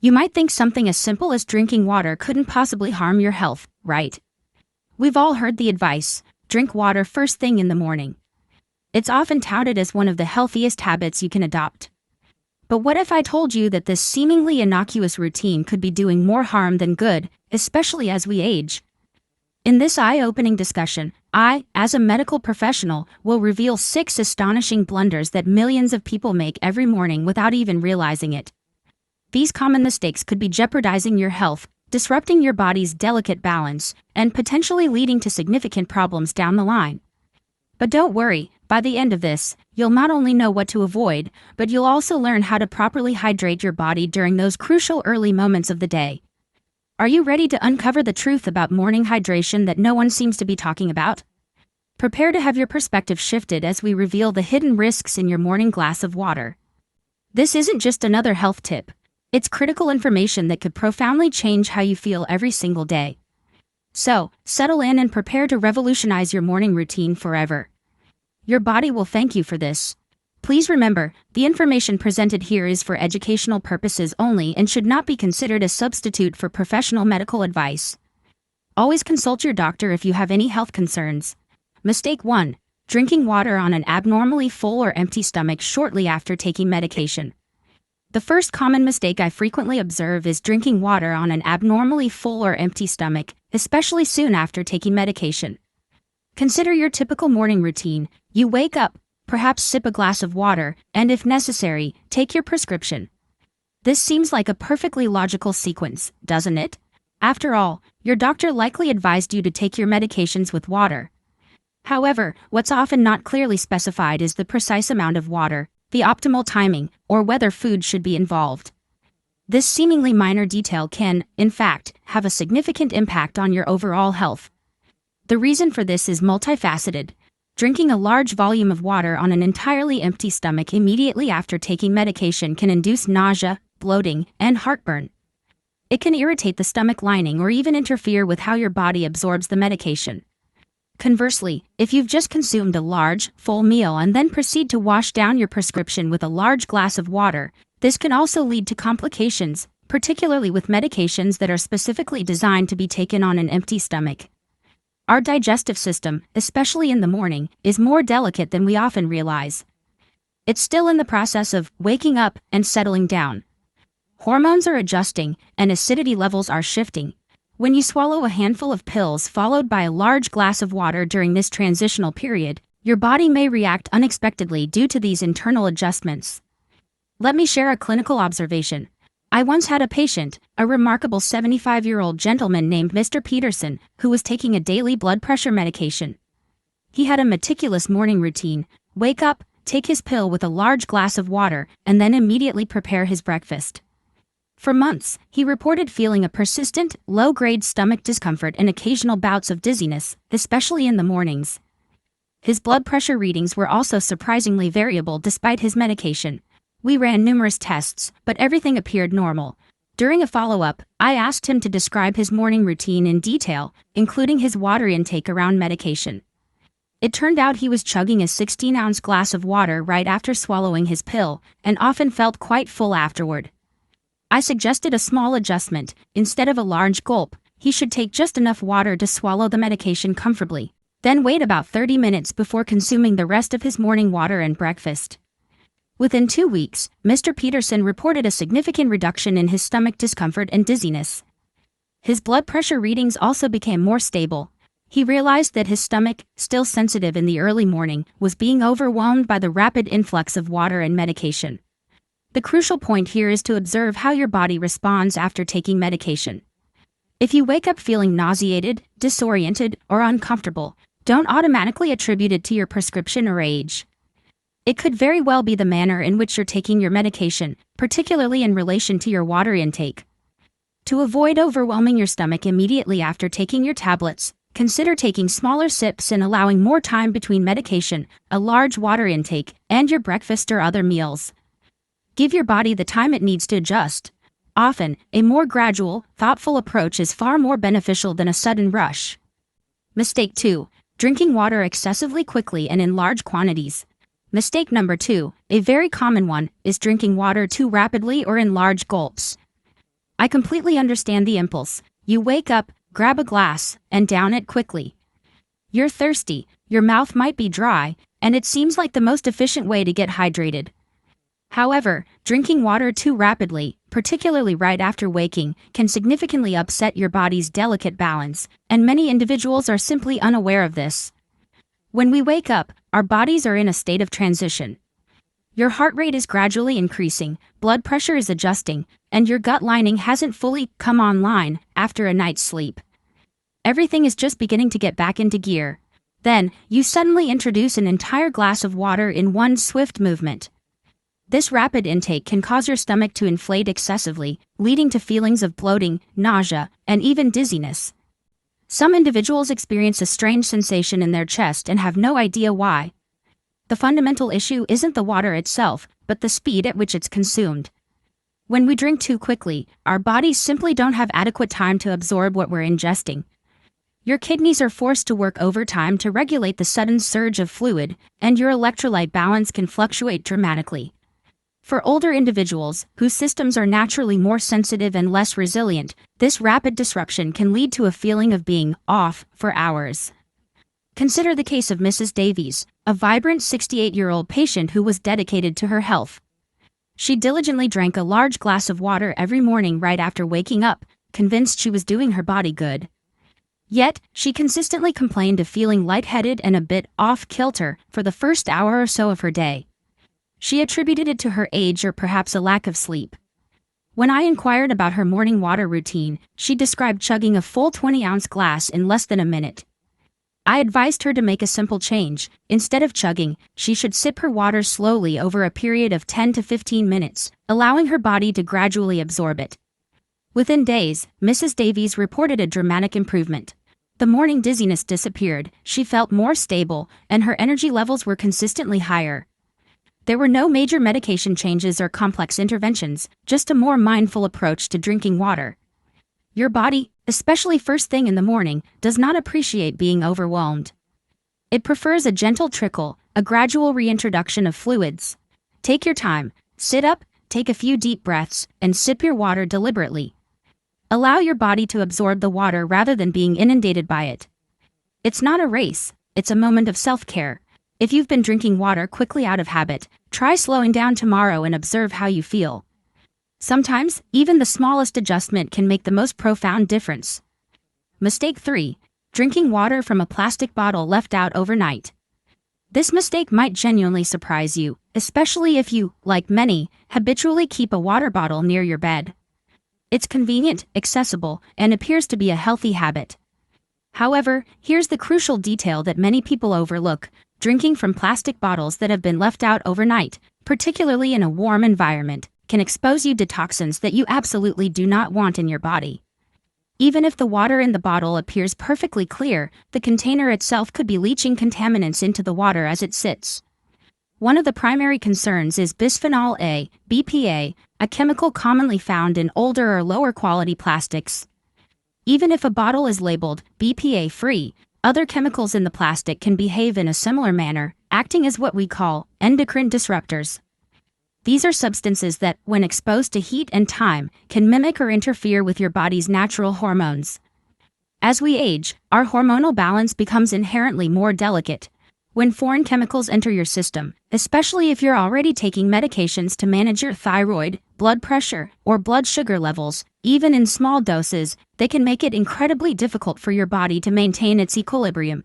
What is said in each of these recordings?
You might think something as simple as drinking water couldn't possibly harm your health, right? We've all heard the advice, drink water first thing in the morning. It's often touted as one of the healthiest habits you can adopt. But what if I told you that this seemingly innocuous routine could be doing more harm than good, especially as we age? In this eye-opening discussion, I, as a medical professional, will reveal 6 astonishing blunders that millions of people make every morning without even realizing it. These common mistakes could be jeopardizing your health, disrupting your body's delicate balance, and potentially leading to significant problems down the line. But don't worry, by the end of this, you'll not only know what to avoid, but you'll also learn how to properly hydrate your body during those crucial early moments of the day. Are you ready to uncover the truth about morning hydration that no one seems to be talking about? Prepare to have your perspective shifted as we reveal the hidden risks in your morning glass of water. This isn't just another health tip. It's critical information that could profoundly change how you feel every single day. So, settle in and prepare to revolutionize your morning routine forever. Your body will thank you for this. Please remember, the information presented here is for educational purposes only and should not be considered a substitute for professional medical advice. Always consult your doctor if you have any health concerns. Mistake 1. Drinking water on an abnormally full or empty stomach shortly after taking medication. The first common mistake I frequently observe is drinking water on an abnormally full or empty stomach, especially soon after taking medication. Consider your typical morning routine. You wake up, perhaps sip a glass of water, and if necessary, take your prescription. This seems like a perfectly logical sequence, doesn't it? After all, your doctor likely advised you to take your medications with water. However, what's often not clearly specified is the precise amount of water, the optimal timing, or whether food should be involved. This seemingly minor detail can, in fact, have a significant impact on your overall health. The reason for this is multifaceted. Drinking a large volume of water on an entirely empty stomach immediately after taking medication can induce nausea, bloating, and heartburn. It can irritate the stomach lining or even interfere with how your body absorbs the medication. Conversely, if you've just consumed a large, full meal and then proceed to wash down your prescription with a large glass of water, this can also lead to complications, particularly with medications that are specifically designed to be taken on an empty stomach. Our digestive system, especially in the morning, is more delicate than we often realize. It's still in the process of waking up and settling down. Hormones are adjusting, and acidity levels are shifting. When you swallow a handful of pills followed by a large glass of water during this transitional period, your body may react unexpectedly due to these internal adjustments. Let me share a clinical observation. I once had a patient, a remarkable 75-year-old gentleman named Mr. Peterson, who was taking a daily blood pressure medication. He had a meticulous morning routine: wake up, take his pill with a large glass of water, and then immediately prepare his breakfast. For months, he reported feeling a persistent, low-grade stomach discomfort and occasional bouts of dizziness, especially in the mornings. His blood pressure readings were also surprisingly variable despite his medication. We ran numerous tests, but everything appeared normal. During a follow-up, I asked him to describe his morning routine in detail, including his water intake around medication. It turned out he was chugging a 16-ounce glass of water right after swallowing his pill, and often felt quite full afterward. I suggested a small adjustment. Instead of a large gulp, he should take just enough water to swallow the medication comfortably, then wait about 30 minutes before consuming the rest of his morning water and breakfast. Within 2 weeks, Mr. Peterson reported a significant reduction in his stomach discomfort and dizziness. His blood pressure readings also became more stable. He realized that his stomach, still sensitive in the early morning, was being overwhelmed by the rapid influx of water and medication. The crucial point here is to observe how your body responds after taking medication. If you wake up feeling nauseated, disoriented, or uncomfortable, don't automatically attribute it to your prescription or age. It could very well be the manner in which you're taking your medication, particularly in relation to your water intake. To avoid overwhelming your stomach immediately after taking your tablets, consider taking smaller sips and allowing more time between medication, a large water intake, and your breakfast or other meals. Give your body the time it needs to adjust. Often, a more gradual, thoughtful approach is far more beneficial than a sudden rush. Mistake 2. Drinking water excessively quickly and in large quantities. Mistake number 2, a very common one, is drinking water too rapidly or in large gulps. I completely understand the impulse. You wake up, grab a glass, and down it quickly. You're thirsty, your mouth might be dry, and it seems like the most efficient way to get hydrated. However, drinking water too rapidly, particularly right after waking, can significantly upset your body's delicate balance, and many individuals are simply unaware of this. When we wake up, our bodies are in a state of transition. Your heart rate is gradually increasing, blood pressure is adjusting, and your gut lining hasn't fully come online after a night's sleep. Everything is just beginning to get back into gear. Then, you suddenly introduce an entire glass of water in one swift movement. This rapid intake can cause your stomach to inflate excessively, leading to feelings of bloating, nausea, and even dizziness. Some individuals experience a strange sensation in their chest and have no idea why. The fundamental issue isn't the water itself, but the speed at which it's consumed. When we drink too quickly, our bodies simply don't have adequate time to absorb what we're ingesting. Your kidneys are forced to work overtime to regulate the sudden surge of fluid, and your electrolyte balance can fluctuate dramatically. For older individuals, whose systems are naturally more sensitive and less resilient, this rapid disruption can lead to a feeling of being off for hours. Consider the case of Mrs. Davies, a vibrant 68-year-old patient who was dedicated to her health. She diligently drank a large glass of water every morning right after waking up, convinced she was doing her body good. Yet, she consistently complained of feeling lightheaded and a bit off-kilter for the first hour or so of her day. She attributed it to her age or perhaps a lack of sleep. When I inquired about her morning water routine, she described chugging a full 20-ounce glass in less than a minute. I advised her to make a simple change. Instead of chugging, she should sip her water slowly over a period of 10 to 15 minutes, allowing her body to gradually absorb it. Within days, Mrs. Davies reported a dramatic improvement. The morning dizziness disappeared, she felt more stable, and her energy levels were consistently higher. There were no major medication changes or complex interventions, just a more mindful approach to drinking water. Your body, especially first thing in the morning, does not appreciate being overwhelmed. It prefers a gentle trickle, a gradual reintroduction of fluids. Take your time, sit up, take a few deep breaths, and sip your water deliberately. Allow your body to absorb the water rather than being inundated by it. It's not a race, it's a moment of self-care. If you've been drinking water quickly out of habit, try slowing down tomorrow and observe how you feel. Sometimes, even the smallest adjustment can make the most profound difference. Mistake 3. Drinking water from a plastic bottle left out overnight. This mistake might genuinely surprise you, especially if you, like many, habitually keep a water bottle near your bed. It's convenient, accessible, and appears to be a healthy habit. However, here's the crucial detail that many people overlook. Drinking from plastic bottles that have been left out overnight, particularly in a warm environment, can expose you to toxins that you absolutely do not want in your body. Even if the water in the bottle appears perfectly clear, the container itself could be leaching contaminants into the water as it sits. One of the primary concerns is bisphenol A, BPA, a chemical commonly found in older or lower quality plastics. Even if a bottle is labeled BPA-free, other chemicals in the plastic can behave in a similar manner, acting as what we call endocrine disruptors. These are substances that, when exposed to heat and time, can mimic or interfere with your body's natural hormones. As we age, our hormonal balance becomes inherently more delicate. When foreign chemicals enter your system, especially if you're already taking medications to manage your thyroid, blood pressure, or blood sugar levels, even in small doses, they can make it incredibly difficult for your body to maintain its equilibrium.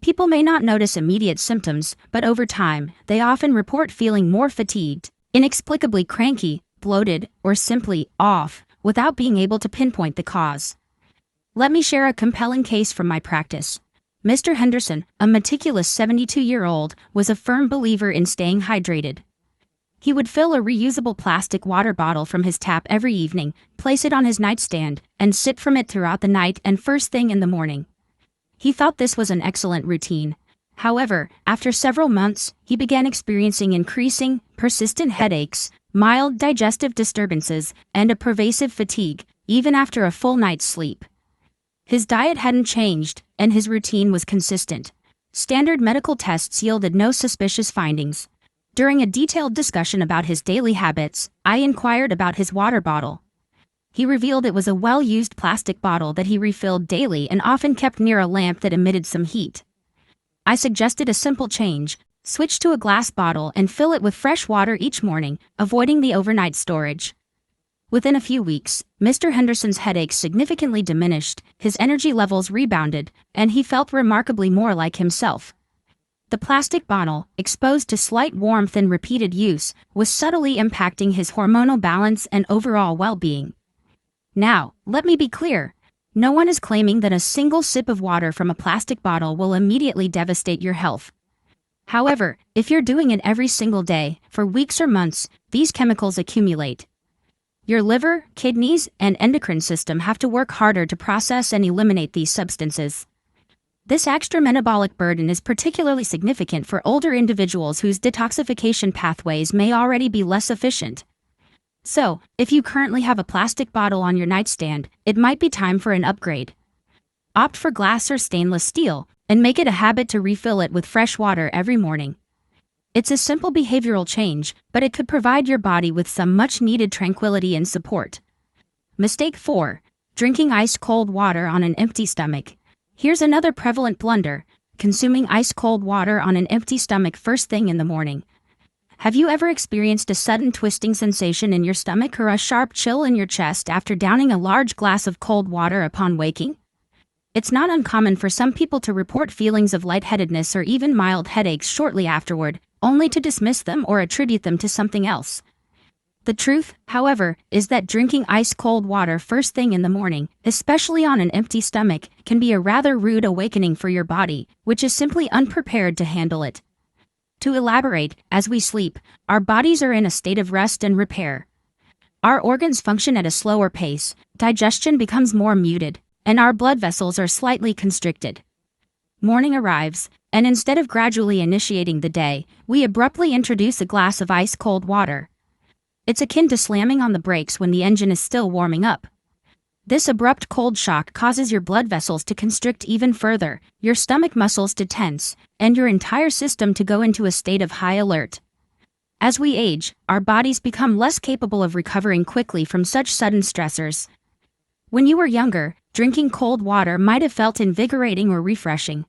People may not notice immediate symptoms, but over time, they often report feeling more fatigued, inexplicably cranky, bloated, or simply off, without being able to pinpoint the cause. Let me share a compelling case from my practice. Mr. Henderson, a meticulous 72-year-old, was a firm believer in staying hydrated. He would fill a reusable plastic water bottle from his tap every evening, place it on his nightstand, and sip from it throughout the night and first thing in the morning. He thought this was an excellent routine. However, after several months, he began experiencing increasing, persistent headaches, mild digestive disturbances, and a pervasive fatigue, even after a full night's sleep. His diet hadn't changed, and his routine was consistent. Standard medical tests yielded no suspicious findings. During a detailed discussion about his daily habits, I inquired about his water bottle. he revealed it was a well-used plastic bottle that he refilled daily and often kept near a lamp that emitted some heat. I suggested a simple change: switch to a glass bottle and fill it with fresh water each morning, avoiding the overnight storage. Within a few weeks, Mr. Henderson's headaches significantly diminished, his energy levels rebounded, and he felt remarkably more like himself. The plastic bottle, exposed to slight warmth and repeated use, was subtly impacting his hormonal balance and overall well-being. Now, let me be clear. No one is claiming that a single sip of water from a plastic bottle will immediately devastate your health. However, if you're doing it every single day, for weeks or months, these chemicals accumulate. Your liver, kidneys, and endocrine system have to work harder to process and eliminate these substances. This extra metabolic burden is particularly significant for older individuals whose detoxification pathways may already be less efficient. So, if you currently have a plastic bottle on your nightstand, it might be time for an upgrade. Opt for glass or stainless steel, and make it a habit to refill it with fresh water every morning. It's a simple behavioral change, but it could provide your body with some much-needed tranquility and support. Mistake 4. Drinking ice-cold water on an empty stomach. Here's another prevalent blunder: consuming ice-cold water on an empty stomach first thing in the morning. Have you ever experienced a sudden twisting sensation in your stomach or a sharp chill in your chest after downing a large glass of cold water upon waking? It's not uncommon for some people to report feelings of lightheadedness or even mild headaches shortly afterward, only to dismiss them or attribute them to something else. The truth, however, is that drinking ice-cold water first thing in the morning, especially on an empty stomach, can be a rather rude awakening for your body, which is simply unprepared to handle it. To elaborate, as we sleep, our bodies are in a state of rest and repair. Our organs function at a slower pace, digestion becomes more muted, and our blood vessels are slightly constricted. Morning arrives, and instead of gradually initiating the day, we abruptly introduce a glass of ice-cold water. It's akin to slamming on the brakes when the engine is still warming up. This abrupt cold shock causes your blood vessels to constrict even further, your stomach muscles to tense, and your entire system to go into a state of high alert. As we age, our bodies become less capable of recovering quickly from such sudden stressors. When you were younger, drinking cold water might have felt invigorating or refreshing.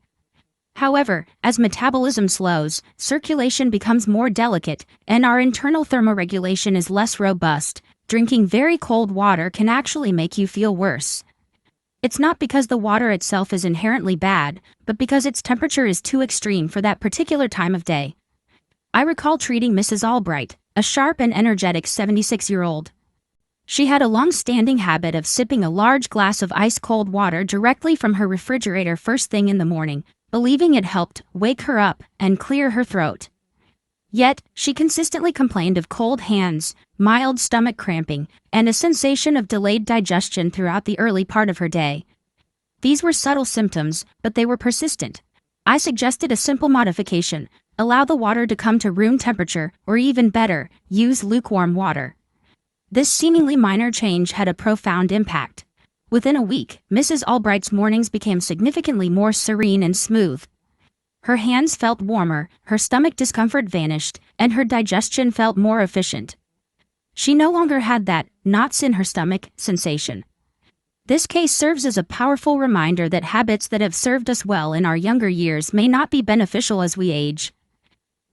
However, as metabolism slows, circulation becomes more delicate, and our internal thermoregulation is less robust. Drinking very cold water can actually make you feel worse. It's not because the water itself is inherently bad, but because its temperature is too extreme for that particular time of day. I recall treating Mrs. Albright, a sharp and energetic 76-year-old. She had a long-standing habit of sipping a large glass of ice-cold water directly from her refrigerator first thing in the morning, believing it helped wake her up and clear her throat. Yet, she consistently complained of cold hands, mild stomach cramping, and a sensation of delayed digestion throughout the early part of her day. These were subtle symptoms, but they were persistent. I suggested a simple modification: allow the water to come to room temperature, or even better, use lukewarm water. This seemingly minor change had a profound impact. Within a week, Mrs. Albright's mornings became significantly more serene and smooth. Her hands felt warmer, her stomach discomfort vanished, and her digestion felt more efficient. She no longer had that knots in her stomach sensation. This case serves as a powerful reminder that habits that have served us well in our younger years may not be beneficial as we age.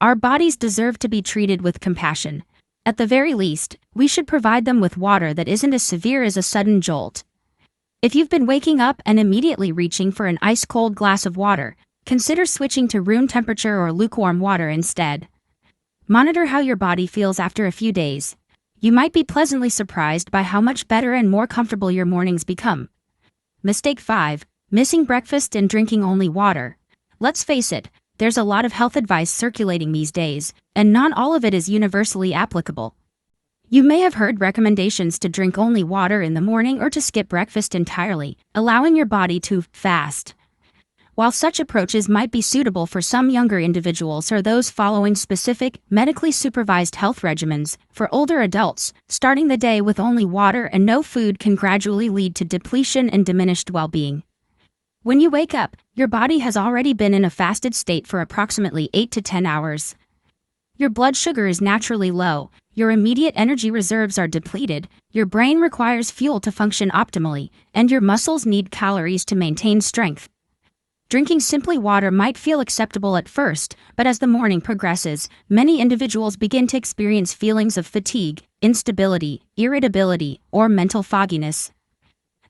Our bodies deserve to be treated with compassion. At the very least, we should provide them with water that isn't as severe as a sudden jolt. If you've been waking up and immediately reaching for an ice-cold glass of water, consider switching to room temperature or lukewarm water instead. Monitor how your body feels after a few days. You might be pleasantly surprised by how much better and more comfortable your mornings become. Mistake 5. Missing breakfast and drinking only water. Let's face it, there's a lot of health advice circulating these days, and not all of it is universally applicable. You may have heard recommendations to drink only water in the morning or to skip breakfast entirely, allowing your body to fast. While such approaches might be suitable for some younger individuals or those following specific, medically supervised health regimens, for older adults, starting the day with only water and no food can gradually lead to depletion and diminished well-being. When you wake up, your body has already been in a fasted state for approximately 8 to 10 hours. Your blood sugar is naturally low, your immediate energy reserves are depleted, your brain requires fuel to function optimally, and your muscles need calories to maintain strength. Drinking simply water might feel acceptable at first, but as the morning progresses, many individuals begin to experience feelings of fatigue, instability, irritability, or mental fogginess.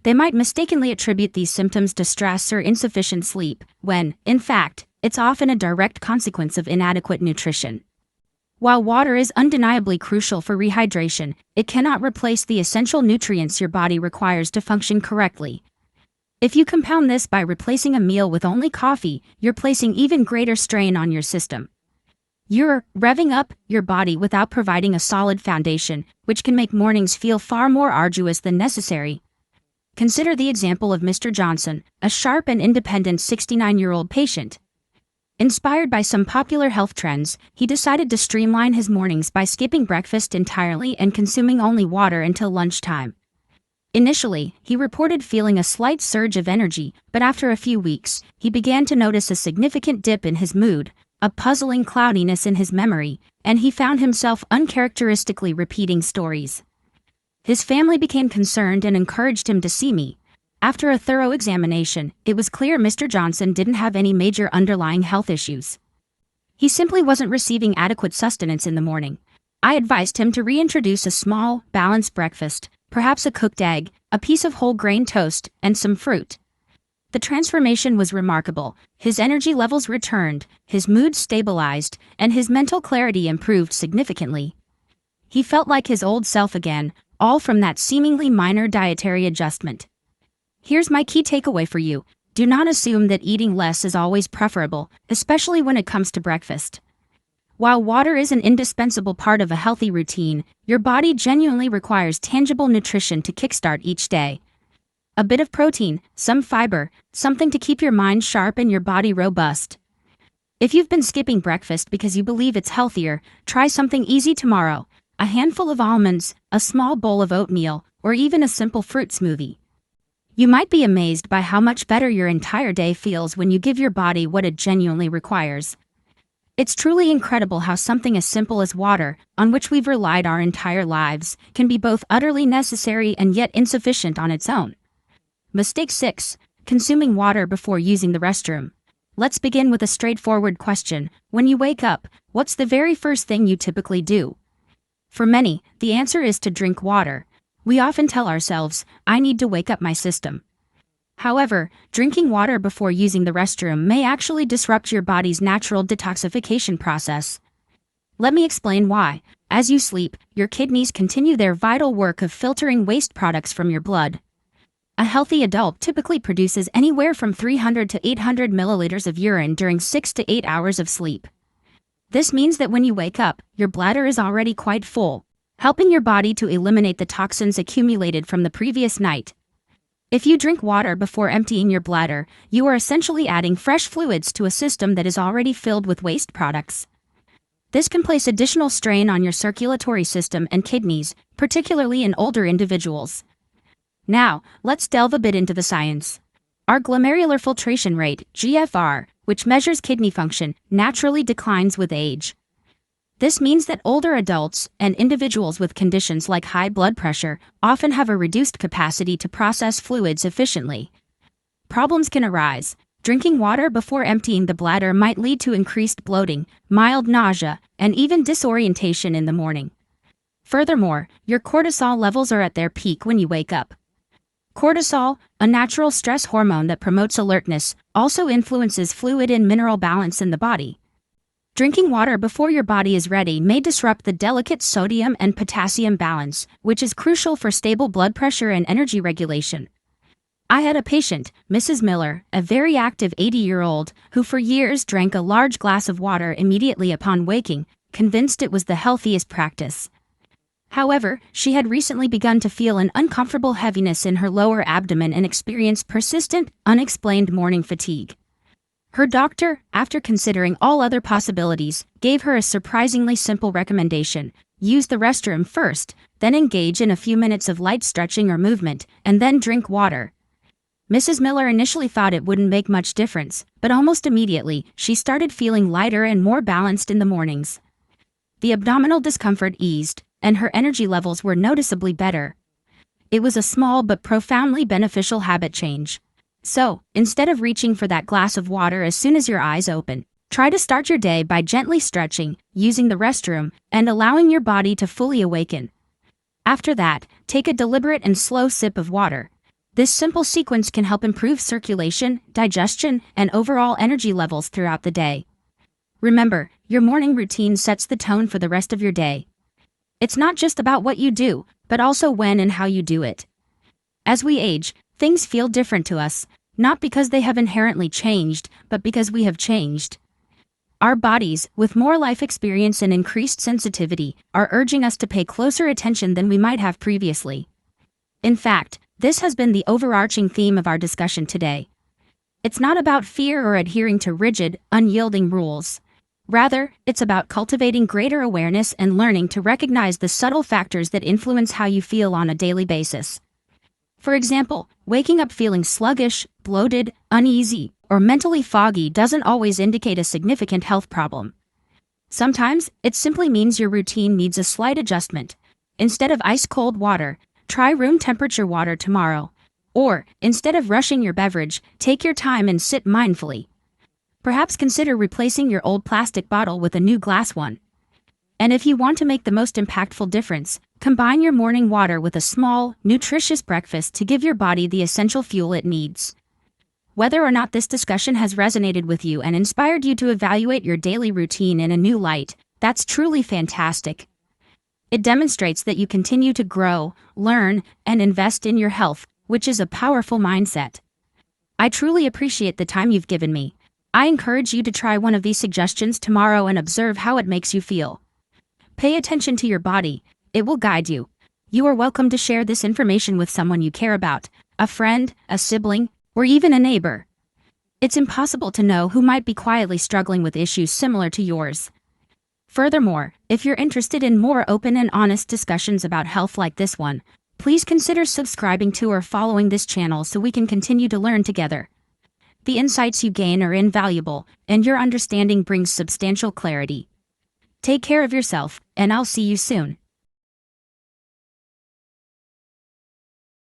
They might mistakenly attribute these symptoms to stress or insufficient sleep, when, in fact, it's often a direct consequence of inadequate nutrition. While water is undeniably crucial for rehydration, it cannot replace the essential nutrients your body requires to function correctly. If you compound this by replacing a meal with only coffee, you're placing even greater strain on your system. You're revving up your body without providing a solid foundation, which can make mornings feel far more arduous than necessary. Consider the example of Mr. Johnson, a sharp and independent 69-year-old patient. Inspired by some popular health trends, he decided to streamline his mornings by skipping breakfast entirely and consuming only water until lunchtime. Initially, he reported feeling a slight surge of energy, but after a few weeks, he began to notice a significant dip in his mood, a puzzling cloudiness in his memory, and he found himself uncharacteristically repeating stories. His family became concerned and encouraged him to see me. After a thorough examination, it was clear Mr. Johnson didn't have any major underlying health issues. He simply wasn't receiving adequate sustenance in the morning. I advised him to reintroduce a small, balanced breakfast, perhaps a cooked egg, a piece of whole grain toast, and some fruit. The transformation was remarkable. His energy levels returned, his mood stabilized, and his mental clarity improved significantly. He felt like his old self again, all from that seemingly minor dietary adjustment. Here's my key takeaway for you. Do not assume that eating less is always preferable, especially when it comes to breakfast. While water is an indispensable part of a healthy routine, your body genuinely requires tangible nutrition to kickstart each day. A bit of protein, some fiber, something to keep your mind sharp and your body robust. If you've been skipping breakfast because you believe it's healthier, try something easy tomorrow. A handful of almonds, a small bowl of oatmeal, or even a simple fruit smoothie. You might be amazed by how much better your entire day feels when you give your body what it genuinely requires. It's truly incredible how something as simple as water, on which we've relied our entire lives, can be both utterly necessary and yet insufficient on its own. Mistake 6. Consuming water before using the restroom. Let's begin with a straightforward question. When you wake up, what's the very first thing you typically do? For many, the answer is to drink water. We often tell ourselves, I need to wake up my system. However, drinking water before using the restroom may actually disrupt your body's natural detoxification process. Let me explain why. As you sleep, your kidneys continue their vital work of filtering waste products from your blood. A healthy adult typically produces anywhere from 300 to 800 milliliters of urine during 6 to 8 hours of sleep. This means that when you wake up, your bladder is already quite full, helping your body to eliminate the toxins accumulated from the previous night. If you drink water before emptying your bladder, you are essentially adding fresh fluids to a system that is already filled with waste products. This can place additional strain on your circulatory system and kidneys, particularly in older individuals. Now, let's delve a bit into the science. Our glomerular filtration rate, GFR, which measures kidney function, naturally declines with age. This means that older adults and individuals with conditions like high blood pressure often have a reduced capacity to process fluids efficiently. Problems can arise. Drinking water before emptying the bladder might lead to increased bloating, mild nausea, and even disorientation in the morning. Furthermore, your cortisol levels are at their peak when you wake up. Cortisol, a natural stress hormone that promotes alertness, also influences fluid and mineral balance in the body. Drinking water before your body is ready may disrupt the delicate sodium and potassium balance, which is crucial for stable blood pressure and energy regulation. I had a patient, Mrs. Miller, a very active 80-year-old, who for years drank a large glass of water immediately upon waking, convinced it was the healthiest practice. However, she had recently begun to feel an uncomfortable heaviness in her lower abdomen and experienced persistent, unexplained morning fatigue. Her doctor, after considering all other possibilities, gave her a surprisingly simple recommendation: use the restroom first, then engage in a few minutes of light stretching or movement, and then drink water. Mrs. Miller initially thought it wouldn't make much difference, but almost immediately, she started feeling lighter and more balanced in the mornings. The abdominal discomfort eased, and her energy levels were noticeably better. It was a small but profoundly beneficial habit change. So, instead of reaching for that glass of water as soon as your eyes open, try to start your day by gently stretching, using the restroom, and allowing your body to fully awaken. After that, take a deliberate and slow sip of water. This simple sequence can help improve circulation, digestion, and overall energy levels throughout the day. Remember, your morning routine sets the tone for the rest of your day. It's not just about what you do, but also when and how you do it. As we age, things feel different to us, not because they have inherently changed, but because we have changed. Our bodies, with more life experience and increased sensitivity, are urging us to pay closer attention than we might have previously. In fact, this has been the overarching theme of our discussion today. It's not about fear or adhering to rigid, unyielding rules. Rather, it's about cultivating greater awareness and learning to recognize the subtle factors that influence how you feel on a daily basis. For example, waking up feeling sluggish, bloated, uneasy, or mentally foggy doesn't always indicate a significant health problem. Sometimes, it simply means your routine needs a slight adjustment. Instead of ice-cold water, try room temperature water tomorrow. Or, instead of rushing your beverage, take your time and sip mindfully. Perhaps consider replacing your old plastic bottle with a new glass one. And if you want to make the most impactful difference, combine your morning water with a small, nutritious breakfast to give your body the essential fuel it needs. Whether or not this discussion has resonated with you and inspired you to evaluate your daily routine in a new light, that's truly fantastic. It demonstrates that you continue to grow, learn, and invest in your health, which is a powerful mindset. I truly appreciate the time you've given me. I encourage you to try one of these suggestions tomorrow and observe how it makes you feel. Pay attention to your body. It will guide you. You are welcome to share this information with someone you care about, a friend, a sibling, or even a neighbor. It's impossible to know who might be quietly struggling with issues similar to yours. Furthermore, if you're interested in more open and honest discussions about health like this one, please consider subscribing to or following this channel so we can continue to learn together. The insights you gain are invaluable, and your understanding brings substantial clarity. Take care of yourself, and I'll see you soon.